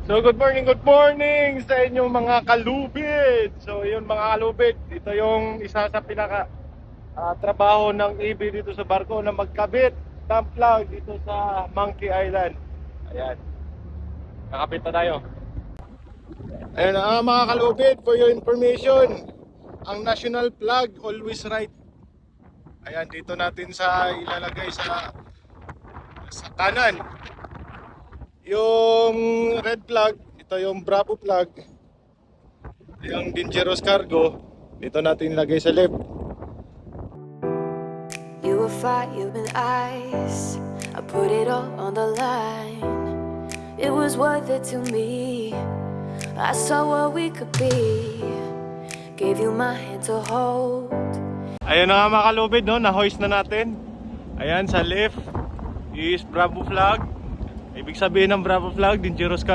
So good morning sa inyong mga kalubid. So yun mga kalubid, ito yung isa sa pinaka trabaho ng EB dito sa barko na magkabit ng plug dito sa Monkey Island. Ayan, kakabit na tayo. Ayun mga kalubid, for your information, ang national flag always right. Ayan, dito natin ilalagay sa kanan. Yung red flag, ito yung Bravo flag. Yung Dangerous Cargo, dito natin ilagay sa left. You were fire and ice, I put it all on the line. It was worth it to me, I saw what we could be. Gave you my hand to hold. Ayun na nga mga kalubid, no? Na-hoist na natin. Ayan, sa left is Bravo flag. Ibig sabihin ng Bravo flag, Dangerous Cargo.